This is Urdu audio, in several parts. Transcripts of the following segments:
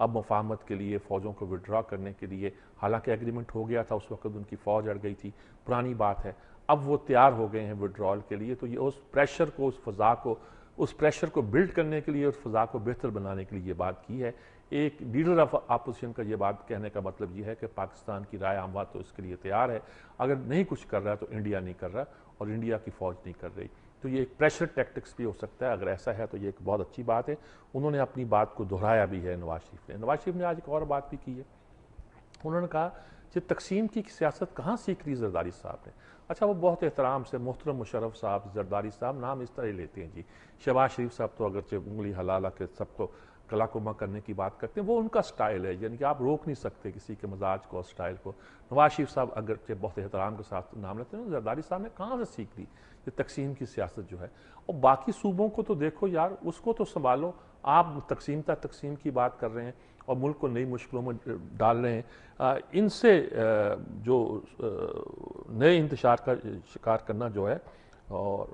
اب مفاہمت کے لیے فوجوں کو وڈرا کرنے کے لیے، حالانکہ ایگریمنٹ ہو گیا تھا، اس وقت ان کی فوج اڑ گئی تھی، پرانی بات ہے، اب وہ تیار ہو گئے ہیں وڈرال کے لیے. تو یہ اس پریشر کو، اس فضا کو، اس پریشر کو بلڈ کرنے کے لیے، اس فضا کو بہتر بنانے کے لیے یہ بات کی ہے. ایک لیڈر آف اپوزیشن کا یہ بات کہنے کا مطلب یہ ہے کہ پاکستان کی رائے عامہ تو اس کے لیے تیار ہے، اگر نہیں کچھ کر رہا تو انڈیا نہیں کر رہا اور انڈیا کی فوج نہیں کر رہی. تو یہ ایک پریشر ٹیکٹکس بھی ہو سکتا ہے. اگر ایسا ہے تو یہ ایک بہت اچھی بات ہے. انہوں نے اپنی بات کو دہرایا بھی ہے نواز شریف نے. نواز شریف نے آج ایک اور بات بھی کی ہے. انہوں نے کہا کہ تقسیم کی سیاست کہاں سیکھ لی زرداری صاحب نے. اچھا، وہ بہت احترام سے محترم مشرف صاحب، زرداری صاحب نام اس طرح ہی لیتے ہیں جی. شہباز شریف صاحب تو اگرچہ انگلی ہلا کے سب کو کلا کما کرنے کی بات کرتے ہیں، وہ ان کا سٹائل ہے، یعنی کہ آپ روک نہیں سکتے کسی کے مزاج کو اور سٹائل کو. نواز شریف صاحب اگرچہ بہت احترام کے ساتھ نام لیتے ہیں، زرداری صاحب نے کہاں سے سیکھ لی یہ تقسیم کی سیاست جو ہے. اور باقی صوبوں کو تو دیکھو یار، اس کو تو سنبھالو. آپ تقسیم کی بات کر رہے ہیں اور ملک کو نئی مشکلوں میں ڈال رہے ہیں. ان سے جو نئے انتشار کا شکار کرنا جو ہے، اور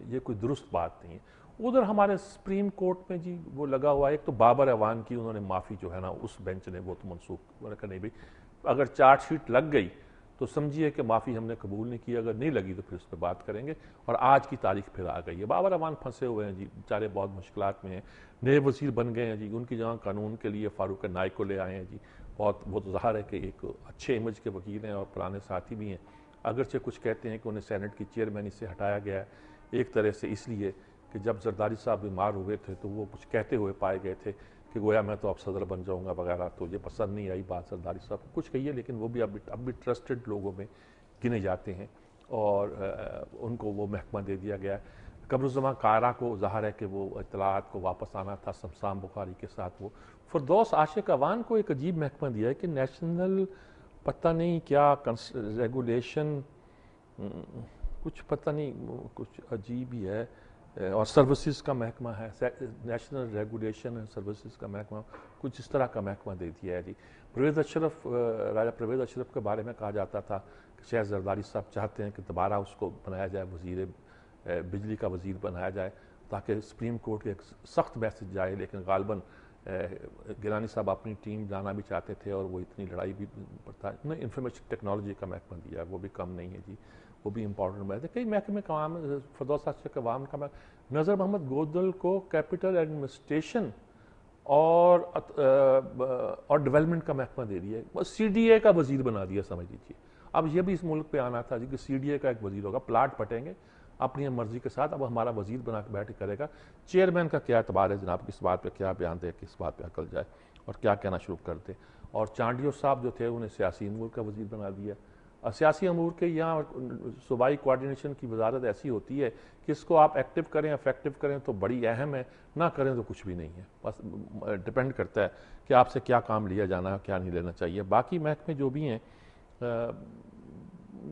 یہ کوئی درست بات نہیں ہے. ادھر ہمارے سپریم کورٹ میں جی وہ لگا ہوا ہے. ایک تو بابر اعوان کی انہوں نے معافی جو ہے نا، اس بینچ نے وہ تو منسوخ کہا نہیں بھائی، اگر چارج شیٹ لگ گئی تو سمجھیے کہ معافی ہم نے قبول نہیں کی، اگر نہیں لگی تو پھر اس پہ بات کریں گے. اور آج کی تاریخ پھر آ گئی ہے. بابر اعوان پھنسے ہوئے ہیں جی، بیچارے بہت مشکلات میں ہیں. نئے وزیر بن گئے ہیں جی، ان کی جگہ قانون کے لیے فاروق نائک کو لے آئے ہیں جی. وہ تو ظاہر ہے کہ ایک اچھے امیج کے وکیل ہیں اور پرانے ساتھی بھی ہیں. اگرچہ کچھ کہتے ہیں کہ انہیں سینٹ کی چیئرمینی سے ہٹایا گیا ہے، ایک طرح سے اس لیے کہ جب زرداری صاحب بیمار ہوئے تھے تو وہ کچھ کہتے ہوئے پائے گئے تھے کہ گویا میں تو اب صدر بن جاؤں گا وغیرہ. تو یہ پسند نہیں آئی بات زرداری صاحب کو. کچھ کہیے، لیکن وہ بھی اب بھی ٹرسٹڈ لوگوں میں گنے جاتے ہیں اور ان کو وہ محکمہ دے دیا گیا ہے. قبر الزمان قاہرہ کو ظاہر ہے کہ وہ اطلاعات کو واپس آنا تھا سمسام بخاری کے ساتھ. وہ فردوس عاشق عوان کو ایک عجیب محکمہ دیا ہے کہ نیشنل پتہ نہیں کیا ریگولیشن، کچھ پتہ نہیں، کچھ عجیب ہی ہے، اور سروسز کا محکمہ ہے، نیشنل ریگولیشن اینڈ سروسز کا محکمہ، کچھ اس طرح کا محکمہ دے دیا ہے جی. پرویز اشرف، راجہ پرویز اشرف کے بارے میں کہا جاتا تھا کہ شاید زرداری صاحب چاہتے ہیں کہ دوبارہ اس کو بنایا جائے، وزیر بجلی کا وزیر بنایا جائے تاکہ سپریم کورٹ کے ایک سخت میسج جائے. لیکن غالباً گیلانی صاحب اپنی ٹیم لانا بھی چاہتے تھے اور وہ اتنی لڑائی بھی پڑتا ہے. انفارمیشن ٹیکنالوجی کا محکمہ دیا ہے، وہ بھی کم نہیں ہے جی، وہ بھی امپورٹنٹ بات ہے. کئی محکمے کام، فردوس عاشق عوام کا نظر محمد گودل کو کیپٹل ایڈمنسٹریشن اور ڈیولپمنٹ کا محکمہ دے دیا ہے. سی ڈی اے کا وزیر بنا دیا سمجھ لیجیے. اب یہ بھی اس ملک پہ آنا تھا جی کہ سی ڈی اے کا ایک وزیر ہوگا، پلاٹ پٹیں گے اپنی مرضی کے ساتھ. اب ہمارا وزیر بنا کے بیٹھ کرے گا. چیئرمین کا کیا اعتبار ہے جناب، کس بات پہ کیا بیان دے، کس بات پہ عقل جائے اور کیا کہنا شروع کر دے. اور چانڈیو صاحب جو تھے انہیں سیاسی امور کا وزیر بنا دیا. سیاسی امور کے یہاں صوبائی کوارڈینیشن کی وزارت ایسی ہوتی ہے کہ اس کو آپ ایکٹیو کریں، افیکٹو کریں تو بڑی اہم ہے، نہ کریں تو کچھ بھی نہیں ہے. بس ڈپینڈ کرتا ہے کہ آپ سے کیا کام لیا جانا ہے، کیا نہیں لینا چاہیے. باقی محکمے جو بھی ہیں،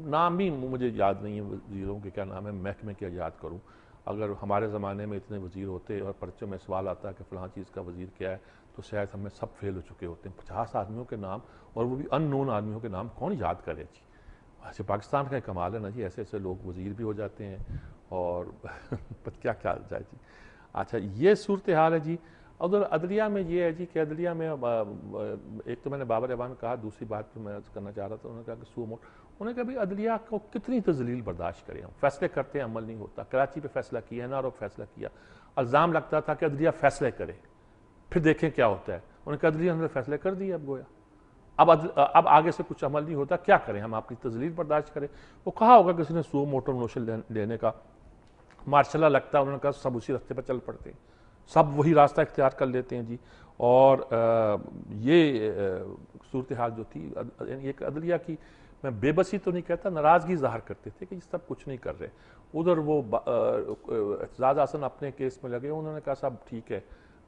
نام بھی مجھے یاد نہیں ہے وزیروں کے کیا نام ہے، محکمے کیا یاد کروں. اگر ہمارے زمانے میں اتنے وزیر ہوتے اور پرچوں میں سوال آتا کہ فلاں چیز کا وزیر کیا ہے تو شاید ہمیں سب فیل ہو چکے ہوتے ہیں. 50 آدمیوں کے نام، اور وہ بھی ان نون آدمیوں کے نام کون یاد کرے جی. اچھا، پاکستان کا کمال ہے نا جی، ایسے ایسے لوگ وزیر بھی ہو جاتے ہیں اور کیا کیا جائے جی. اچھا، یہ صورتحال ہے جی. ادھر عدلیہ میں یہ ہے جی کہ عدلیہ میں ایک تو میں نے بابر اعوان کہا، دوسری بات تو میں کرنا چاہ رہا تھا، انہوں نے کہا کہ سو موٹ، انہوں نے کہا بھی عدلیہ کو کتنی تذلیل برداشت کریں ہم. فیصلے کرتے ہیں، عمل نہیں ہوتا. کراچی پہ فیصلہ کیا، این آر او فیصلہ کیا، الزام لگتا تھا کہ عدلیہ فیصلے کرے پھر دیکھیں کیا ہوتا ہے. انہوں نے کہا عدلیہ نے فیصلے کر دیے، اب گویا اب آگے سے کچھ عمل نہیں ہوتا، کیا کریں ہم، اپنی تذلیل برداشت کریں. وہ کہا ہوگا کسی نے سو موٹر نوشل لینے کا، مارشل لا لگتا ہے، انہوں نے کہا سب اسی راستے پر چل پڑتے ہیں، سب وہی راستہ اختیار کر لیتے ہیں جی. اور یہ صورتحال جو تھی، ایک عدلیہ کی میں بے بسی تو نہیں کہتا، ناراضگی ظاہر کرتے تھے کہ یہ سب کچھ نہیں کر رہے. ادھر وہ اعتزاز احسن اپنے کیس میں لگے، انہوں نے کہا صاحب ٹھیک ہے،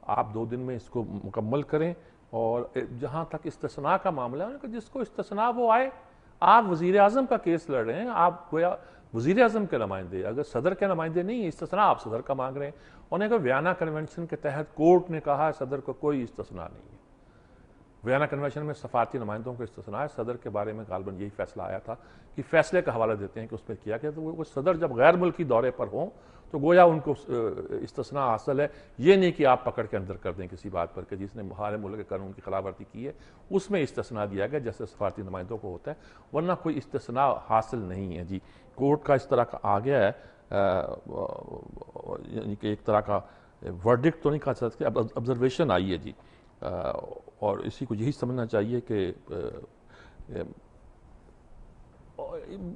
آپ 2 دن میں اس کو مکمل کریں. اور جہاں تک استثناء کا معاملہ ہے، جس کو استثناء وہ آئے. آپ وزیر اعظم کا کیس لڑ رہے ہیں، آپ گویا وزیر اعظم کے نمائندے، اگر صدر کے نمائندے نہیں، استثناء آپ صدر کا مانگ رہے ہیں. انہوں نے کہا ویانا کنونشن کے تحت کورٹ نے کہا ہے صدر کو کوئی استثناء نہیں ہے. وینا کنونشن میں سفارتی نمائندوں کو استثناء ہے، صدر کے بارے میں غالباً یہی فیصلہ آیا تھا کہ فیصلے کا حوالہ دیتے ہیں کہ اس میں کیا تو وہ صدر جب غیر ملکی دورے پر ہوں تو گویا ان کو استثناء حاصل ہے، یہ نہیں کہ آپ پکڑ کے اندر کر دیں کسی بات پر کہ جس نے ہمارے ملک کے قانون کی خلاف ورزی کی ہے، اس میں استثناء دیا گیا جیسے سفارتی نمائندوں کو ہوتا ہے، ورنہ کوئی استثناء حاصل نہیں ہے جی۔ کورٹ کا اس طرح کا آ گیا ہے، یعنی کہ ایک طرح کا ورڈکٹ تو نہیں کہا سکتے، اب آبزرویشن آئی ہے جی، اور اسی کو یہی سمجھنا چاہیے کہ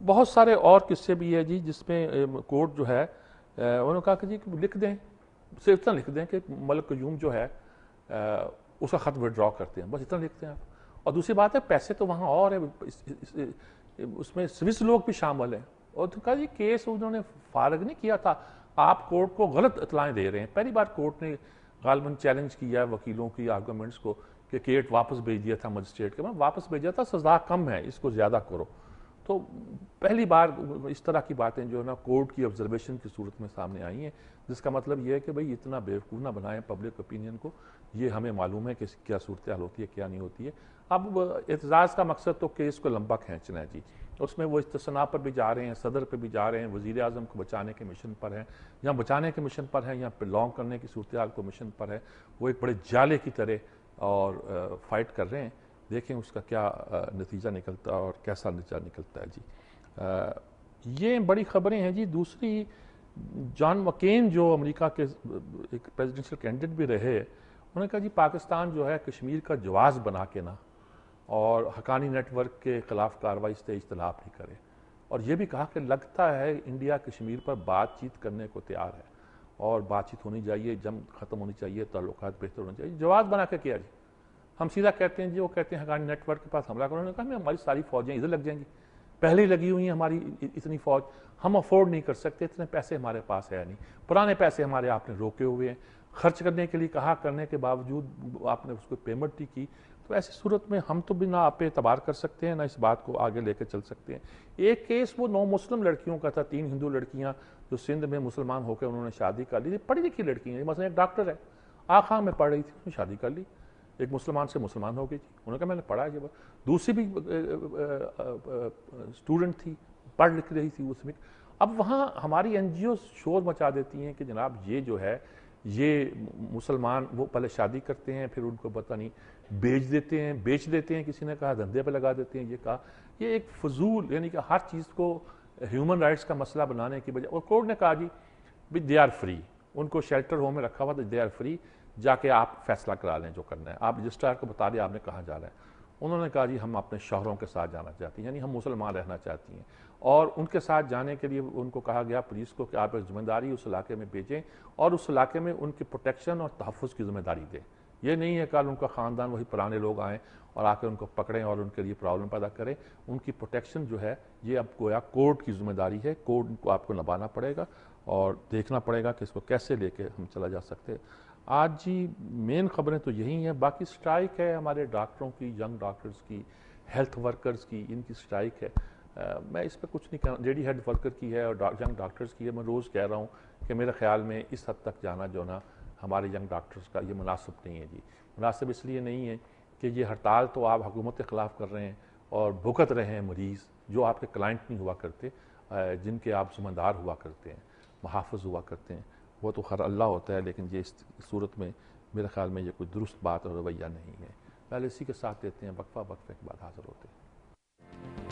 بہت سارے اور قصے بھی ہے جی جس میں کورٹ جو ہے انہوں نے کہا کہ جی لکھ دیں، صرف اتنا لکھ دیں کہ ملک قیوم جو ہے اس کا خط وڈرا کرتے ہیں، بس اتنا لکھتے ہیں آپ۔ اور دوسری بات ہے پیسے تو وہاں اور ہے، اس میں سوئس لوگ بھی شامل ہیں، اور تو کہا جی کیس انہوں نے فارغ نہیں کیا تھا، آپ کورٹ کو غلط اطلاعیں دے رہے ہیں۔ پہلی بار کورٹ نے غالباً چیلنج کیا ہے وکیلوں کی آرگومنٹس کو کہ کیٹ واپس بھیج دیا تھا مجسٹریٹ کے، میں واپس بھیجا تھا، سزا کم ہے، اس کو زیادہ کرو۔ تو پہلی بار اس طرح کی باتیں جو ہے نا کورٹ کی آبزرویشن کی صورت میں سامنے آئی ہیں، جس کا مطلب یہ ہے کہ بھئی اتنا بیوقوف نہ بنائیں پبلک اوپینین کو، یہ ہمیں معلوم ہے کہ کیا صورتحال ہوتی ہے کیا نہیں ہوتی ہے۔ اب اعتزاز کا مقصد تو کیس کو لمبا کھینچنا ہے جی، اس میں وہ استثناء پر بھی جا رہے ہیں، صدر پہ بھی جا رہے ہیں، وزیر اعظم کو بچانے کے مشن پر ہیں، یا بچانے کے مشن پر ہیں یا لانگ کرنے کی صورتحال کو مشن پر ہے، وہ ایک بڑے جالے کی طرح اور فائٹ کر رہے ہیں، دیکھیں اس کا کیا نتیجہ نکلتا ہے اور کیسا نتیجہ نکلتا ہے جی۔ یہ بڑی خبریں ہیں جی۔ دوسری، جان مکین جو امریکہ کے ایک پریزیڈنشل کینڈیڈیٹ بھی رہے، انہوں نے کہا جی پاکستان جو ہے کشمیر کا جواز بنا کے نا اور حقانی نیٹ ورک کے خلاف کارروائی سے اجتناب نہیں کرے، اور یہ بھی کہا کہ لگتا ہے انڈیا کشمیر پر بات چیت کرنے کو تیار ہے اور بات چیت ہونی چاہیے، جنگ ختم ہونی چاہیے، تعلقات بہتر ہونے چاہیے۔ جواز بنا کے کیا جی؟ ہم سیدھا کہتے ہیں جی، وہ کہتے ہیں حقانی نیٹ ورک کے پاس حملہ کرو، انہوں نے کہا ہماری ساری فوجیں ادھر لگ جائیں گی، پہلے ہی لگی ہوئی ہیں ہماری اتنی فوج، ہم افورڈ نہیں کر سکتے، اتنے پیسے ہمارے پاس ہے نہیں، پرانے پیسے ہمارے آپ نے روکے ہوئے ہیں، خرچ کرنے کے لیے کہا، کرنے کے باوجود آپ نے اس کو پیمنٹ نہیں کی، تو ایسی صورت میں ہم تو بھی نہ آپ پہ اعتبار کر سکتے ہیں، نہ اس بات کو آگے لے کے چل سکتے ہیں۔ ایک کیس وہ 9 مسلم لڑکیوں کا تھا، 3 ہندو لڑکیاں جو سندھ میں مسلمان ہو کے انہوں نے شادی کر لی تھی، پڑھی لکھی لڑکی ہیں، مثلا ایک ڈاکٹر ہے، آخا میں پڑھ رہی تھی، اس نے شادی کر لی، ایک مسلمان سے مسلمان ہو گئی تھی، انہوں نے کہا میں نے پڑھا ہے، دوسری بھی اسٹوڈنٹ تھی، پڑھ لکھ رہی تھی اس میں۔ اب وہاں ہماری این جی او شور مچا دیتی ہیں کہ جناب یہ جو ہے یہ مسلمان، وہ پہلے شادی کرتے ہیں، پھر ان کو پتہ نہیں بیچ دیتے ہیں، کسی نے کہا دھندے پہ لگا دیتے ہیں، یہ کہا یہ ایک فضول، یعنی کہ ہر چیز کو ہیومن رائٹس کا مسئلہ بنانے کی بجائے، اور کورٹ نے کہا جی دے آر فری، ان کو شیلٹر ہوم میں رکھا ہوا تو دے آر فری، جا کے آپ فیصلہ کرا لیں جو کرنا ہے، آپ رجسٹرار کو بتا دیں آپ نے کہاں جانا ہے۔ انہوں نے کہا جی ہم اپنے شوہروں کے ساتھ جانا چاہتی ہیں، یعنی ہم مسلمان رہنا چاہتی ہیں، اور ان کے ساتھ جانے کے لیے ان کو کہا گیا پولیس کو کہ آپ ایک ذمہ داری اس علاقے میں بھیجیں اور اس علاقے میں ان کی پروٹیکشن اور تحفظ کی ذمہ داری دیں۔ یہ نہیں ہے کل ان کا خاندان وہی پرانے لوگ آئیں اور آ کے ان کو پکڑیں اور ان کے لیے پرابلم پیدا کریں، ان کی پروٹیکشن جو ہے یہ اب گویا کورٹ کی ذمہ داری ہے، کورٹ کو آپ کو نبھانا پڑے گا اور دیکھنا پڑے گا کہ اس کو کیسے لے کے ہم چلا جا سکتے ہیں۔ آج جی مین خبریں تو یہی ہیں، باقی سٹرائک ہے ہمارے ڈاکٹروں کی، ینگ ڈاکٹرز کی، ہیلتھ ورکرز کی، ان کی سٹرائک ہے، میں اس پہ کچھ نہیں کہنا، لیڈی ہیلتھ ورکر کی ہے اور ینگ ڈاکٹرز کی ہے، میں روز کہہ رہا ہوں کہ میرے خیال میں اس حد تک جانا جو نا ہمارے ینگ ڈاکٹرز کا یہ مناسب نہیں ہے جی۔ مناسب اس لیے نہیں ہے کہ یہ ہڑتال تو آپ حکومت کے خلاف کر رہے ہیں اور بھگت رہے ہیں مریض جو آپ کے کلائنٹ نہیں ہوا کرتے، جن کے آپ ذمہ دار ہوا کرتے ہیں، محافظ ہوا کرتے ہیں، وہ تو خیر اللہ ہوتا ہے، لیکن یہ اس صورت میں میرے خیال میں یہ کوئی درست بات اور رویہ نہیں ہے۔ پہلے اسی کے ساتھ دیتے ہیں وقفہ، وقفے کے بعد حاضر ہوتے ہیں۔